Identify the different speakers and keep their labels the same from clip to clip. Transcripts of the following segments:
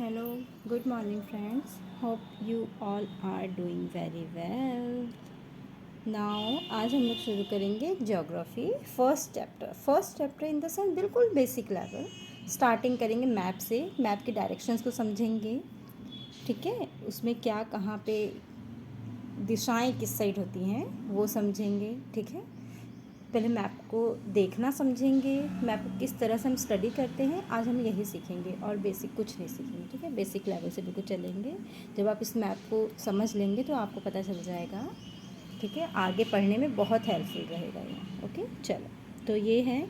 Speaker 1: Hello, good morning friends. Hope you all are doing very well. Now आज हम लोग शुरू करेंगे geography first chapter in the sense बिल्कुल बेसिक लेवल। स्टार्टिंग करेंगे मैप से, मैप के डायरेक्शंस को समझेंगे। ठीक है, उसमें क्या कहाँ पे दिशाएं किस साइड होती हैं वो समझेंगे। ठीक है, पहले मैप को देखना समझेंगे, मैप को किस तरह से हम स्टडी करते हैं आज हम यही सीखेंगे और बेसिक कुछ नहीं सीखेंगे। ठीक है, बेसिक लेवल से बिल्कुल चलेंगे। जब आप इस मैप को समझ लेंगे तो आपको पता चल जाएगा। ठीक है, आगे पढ़ने में बहुत हेल्पफुल रहेगा ये। ओके, चलो तो ये है,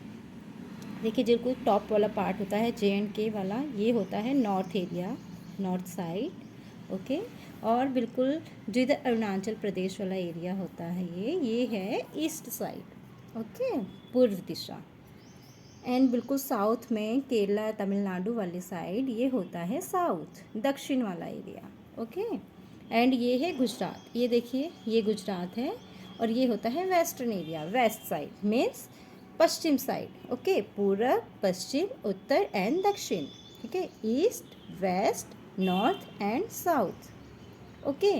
Speaker 1: देखिए जो कोई टॉप वाला पार्ट होता है J&K वाला, ये होता है north area, north side. Okay, और बिल्कुल जो इधर अरुणाचल प्रदेश वाला एरिया होता है ये है ईस्ट साइड। ओके, पूर्व दिशा। एंड बिल्कुल साउथ में केरला तमिलनाडु वाली साइड ये होता है साउथ, दक्षिण वाला एरिया। ओके, एंड ये है गुजरात, ये देखिए ये गुजरात है, और ये होता है western area, west side means पश्चिम साइड। ओके, पूर्व पश्चिम उत्तर एंड दक्षिण। ठीक है, east west north and south. Okay,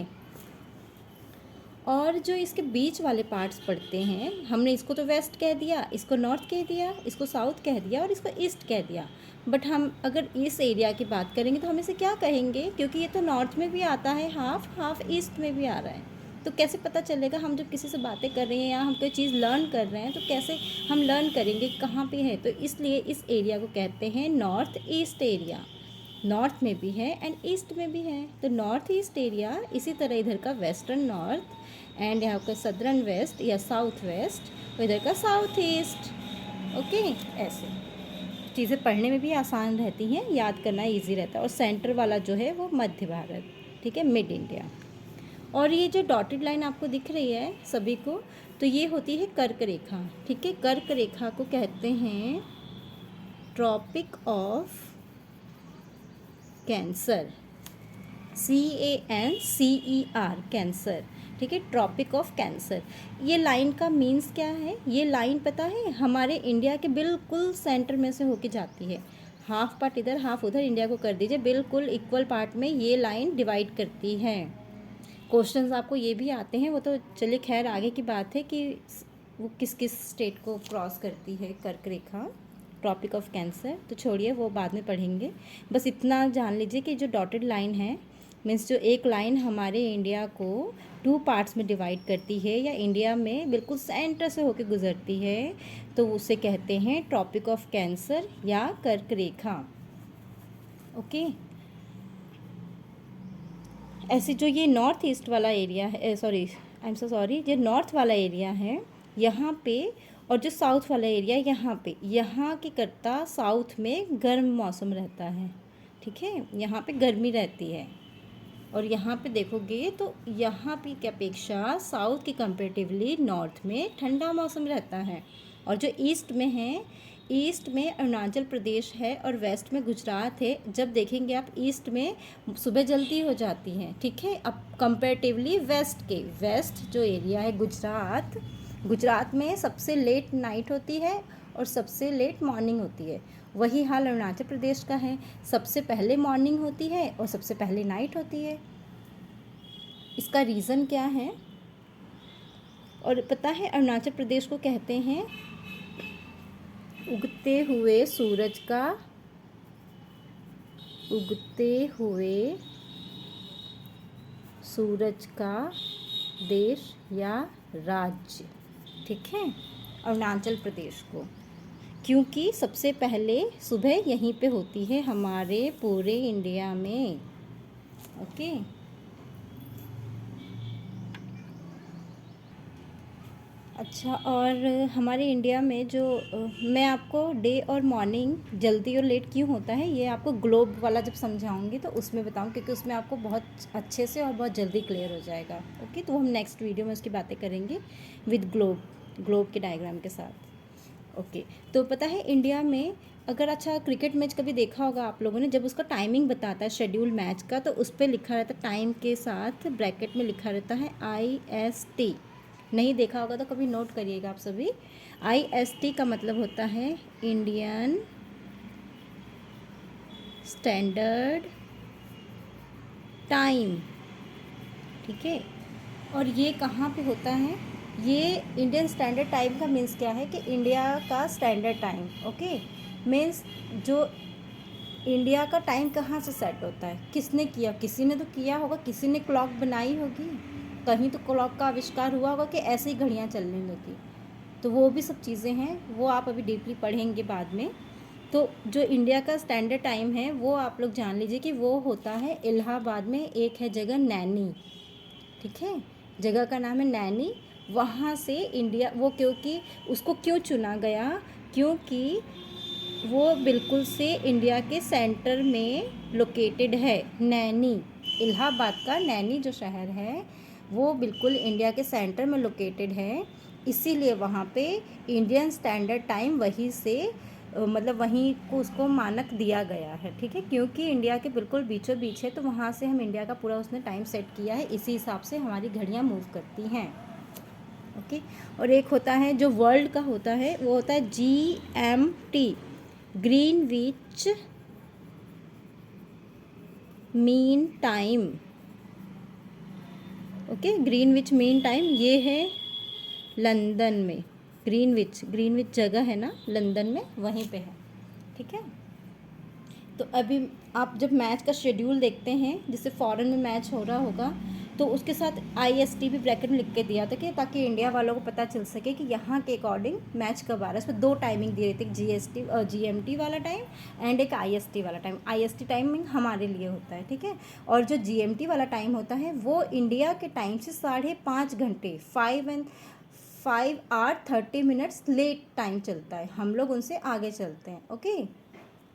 Speaker 1: और जो इसके बीच वाले पार्ट्स पढ़ते हैं, हमने इसको तो वेस्ट कह दिया, इसको नॉर्थ कह दिया, इसको साउथ कह दिया और इसको ईस्ट कह दिया। बट हम अगर इस एरिया की बात करेंगे तो हम इसे क्या कहेंगे, क्योंकि ये तो नॉर्थ में भी आता है हाफ, हाफ ईस्ट में भी आ रहा है। तो कैसे पता चलेगा, हम जब किसी से बातें कर रहे हैं या हम कोई चीज़ लर्न कर रहे हैं तो कैसे हम लर्न करेंगे कहाँ पे है। तो इसलिए इस एरिया को कहते हैं नॉर्थ ईस्ट एरिया। नॉर्थ में भी है एंड ईस्ट में भी है, तो नॉर्थ ईस्ट एरिया। इसी तरह इधर का वेस्टर्न नॉर्थ एंड यहाँ का सदर्न वेस्ट या साउथ वेस्ट, और इधर का साउथ ईस्ट। ओके, ऐसे चीज़ें पढ़ने में भी आसान रहती हैं, याद करना इजी रहता है। और सेंटर वाला जो है वो मध्य भारत, ठीक है, मिड इंडिया। और ये जो डॉटेड लाइन आपको दिख रही है सभी को, तो ये होती है कर्क रेखा। ठीक है, कर्क रेखा को कहते हैं tropic of cancer, CANCER, cancer. ठीक है, ट्रॉपिक ऑफ कैंसर। ये लाइन का मीन्स क्या है, ये लाइन पता है हमारे इंडिया के बिल्कुल सेंटर में से होके जाती है। हाफ पार्ट इधर हाफ उधर इंडिया को कर दीजिए, बिल्कुल इक्वल पार्ट में ये लाइन डिवाइड करती है। क्वेश्चंस आपको ये भी आते हैं, वो तो चलिए खैर आगे की बात है कि वो किस किस स्टेट को क्रॉस करती है कर्क रेखा, ट्रॉपिक ऑफ कैंसर। तो छोड़िए वो बाद में पढ़ेंगे, बस इतना जान लीजिए कि जो डॉटेड लाइन है मीन्स जो एक लाइन हमारे इंडिया को 2 पार्ट्स में डिवाइड करती है या इंडिया में बिल्कुल सेंटर से होकर गुजरती है, तो उसे कहते हैं ट्रॉपिक ऑफ कैंसर या कर्क रेखा। ओके, ऐसे जो ये नॉर्थ ईस्ट वाला एरिया है, sorry I am so sorry, जो नॉर्थ वाला एरिया है यहाँ पे, और जो साउथ वाला एरिया यहाँ पे, यहाँ की करता साउथ में गर्म मौसम रहता है। ठीक है, यहाँ पे गर्मी रहती है, और यहाँ पे देखोगे तो यहाँ पे की अपेक्षा साउथ की कंपेरेटिवली नॉर्थ में ठंडा मौसम रहता है। और जो ईस्ट में है, ईस्ट में अरुणाचल प्रदेश है और वेस्ट में गुजरात है। जब देखेंगे आप ईस्ट में सुबह जल्दी हो जाती है। ठीक है, अब कंपेरेटिवली वेस्ट जो एरिया है गुजरात, गुजरात में सबसे लेट नाइट होती है और सबसे लेट मॉर्निंग होती है। वही हाल अरुणाचल प्रदेश का है, सबसे पहले मॉर्निंग होती है और सबसे पहले नाइट होती है। इसका रीज़न क्या है, और पता है अरुणाचल प्रदेश को कहते हैं उगते हुए सूरज का, उगते हुए सूरज का देश या राज्य। ठीक है, अरुणाचल प्रदेश को, क्योंकि सबसे पहले सुबह यहीं पे होती है हमारे पूरे इंडिया में। ओके, अच्छा, और हमारे इंडिया में जो मैं आपको डे और मॉर्निंग जल्दी और लेट क्यों होता है ये आपको ग्लोब वाला जब समझाऊंगी तो उसमें बताऊँ, क्योंकि उसमें आपको बहुत अच्छे से और बहुत जल्दी क्लियर हो जाएगा। ओके, तो हम नेक्स्ट वीडियो में उसकी बातें करेंगे विद ग्लोब के डायग्राम के साथ। ओके, तो पता है इंडिया में अगर अच्छा क्रिकेट मैच कभी देखा होगा आप लोगों ने, जब उसका टाइमिंग बताता है शेड्यूल मैच का, तो उस पर लिखा रहता है टाइम के साथ ब्रैकेट में लिखा रहता है IST। नहीं देखा होगा तो कभी नोट करिएगा आप सभी। IST का मतलब होता है इंडियन स्टैंडर्ड टाइम, ठीक है। और ये कहाँ पे होता है, ये इंडियन स्टैंडर्ड टाइम का मीन्स क्या है कि इंडिया का स्टैंडर्ड टाइम, ओके। मीन्स जो इंडिया का टाइम कहाँ से सेट होता है, किसने किया, किसी ने तो किया होगा, किसी ने क्लॉक बनाई होगी, कहीं तो क्लॉक का आविष्कार हुआ होगा कि ऐसे ही घड़ियाँ चलने लगी। तो वो भी सब चीज़ें हैं, वो आप अभी डीपली पढ़ेंगे बाद में। तो जो इंडिया का स्टैंडर्ड टाइम है वो आप लोग जान लीजिए कि वो होता है इलाहाबाद में, एक है जगह नैनी, ठीक है, जगह का नाम है नैनी। वहाँ से इंडिया, वो क्योंकि उसको क्यों चुना गया, क्योंकि वो बिल्कुल से इंडिया के सेंटर में लोकेटेड है। नैनी, इलाहाबाद का नैनी जो शहर है वो बिल्कुल इंडिया के सेंटर में लोकेटेड है, इसीलिए वहाँ पे इंडियन स्टैंडर्ड टाइम वहीं से मतलब वहीं को उसको मानक दिया गया है, ठीक है, क्योंकि इंडिया के बिल्कुल बीचों बीच है, तो वहाँ से हम इंडिया का पूरा उसने टाइम सेट किया है, इसी हिसाब से हमारी घड़ियाँ मूव करती हैं, ओके। और एक होता है जो वर्ल्ड का होता है, वो होता है GMT, Greenwich mean time, okay. Greenwich mean time ये है लंदन में, ग्रीनविच जगह है ना लंदन में, वहीं पे है, ठीक है। तो अभी आप जब मैच का शेड्यूल देखते हैं, जैसे फॉरेन में मैच हो रहा होगा, तो उसके साथ IST भी ब्रैकेट में लिख के दिया था कि ताकि इंडिया वालों को पता चल सके कि यहाँ के अकॉर्डिंग मैच कब आ रहा है। इसमें 2 टाइमिंग दी रही थी, GMT वाला टाइम एंड एक IST वाला टाइम। IST टाइमिंग हमारे लिए होता है, ठीक है, और जो GMT वाला टाइम होता है वो इंडिया के टाइम से 5.5 घंटे 5 hours 30 minutes लेट टाइम चलता है, हम लोग उनसे आगे चलते हैं, ओके,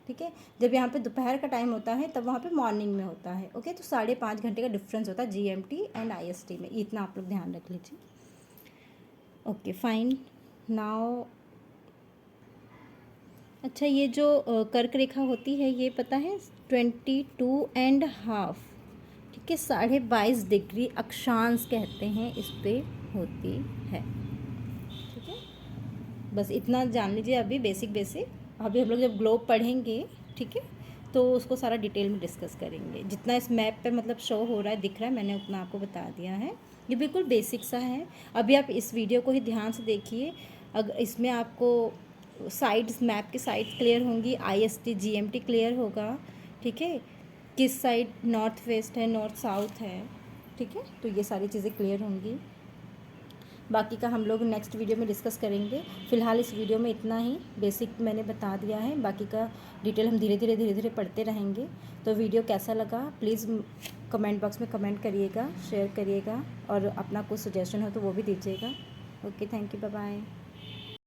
Speaker 1: ठीक है। जब यहाँ पे दोपहर का टाइम होता है तब वहाँ पे मॉर्निंग में होता है, ओके। तो 5.5 घंटे का डिफरेंस होता है GMT एंड IST में, इतना आप लोग ध्यान रख लीजिए, ओके फाइन। नाउ अच्छा, ये जो कर्क रेखा होती है ये पता है 22.5, ठीक है, 22.5 डिग्री अक्षांश कहते हैं इस पे होती है, ठीक है। बस इतना जान लीजिए अभी, बेसिक। अभी हम लोग जब ग्लोब पढ़ेंगे, ठीक है, तो उसको सारा डिटेल में डिस्कस करेंगे। जितना इस मैप पे मतलब शो हो रहा है, दिख रहा है, मैंने उतना आपको बता दिया है। ये बिल्कुल बेसिक सा है। अभी आप इस वीडियो को ही ध्यान से देखिए, अगर इसमें आपको साइड्स, मैप की साइड क्लियर होंगी, IST GMT क्लियर होगा, ठीक है, किस साइड नॉर्थ वेस्ट है, नॉर्थ साउथ है, ठीक है, तो ये सारी चीज़ें क्लियर होंगी। बाकी का हम लोग नेक्स्ट वीडियो में डिस्कस करेंगे। फ़िलहाल इस वीडियो में इतना ही बेसिक मैंने बता दिया है, बाकी का डिटेल हम धीरे धीरे पढ़ते रहेंगे। तो वीडियो कैसा लगा प्लीज़ कमेंट बॉक्स में कमेंट करिएगा, शेयर करिएगा, और अपना कुछ सजेशन हो तो वो भी दीजिएगा। Okay, thank you, bye bye.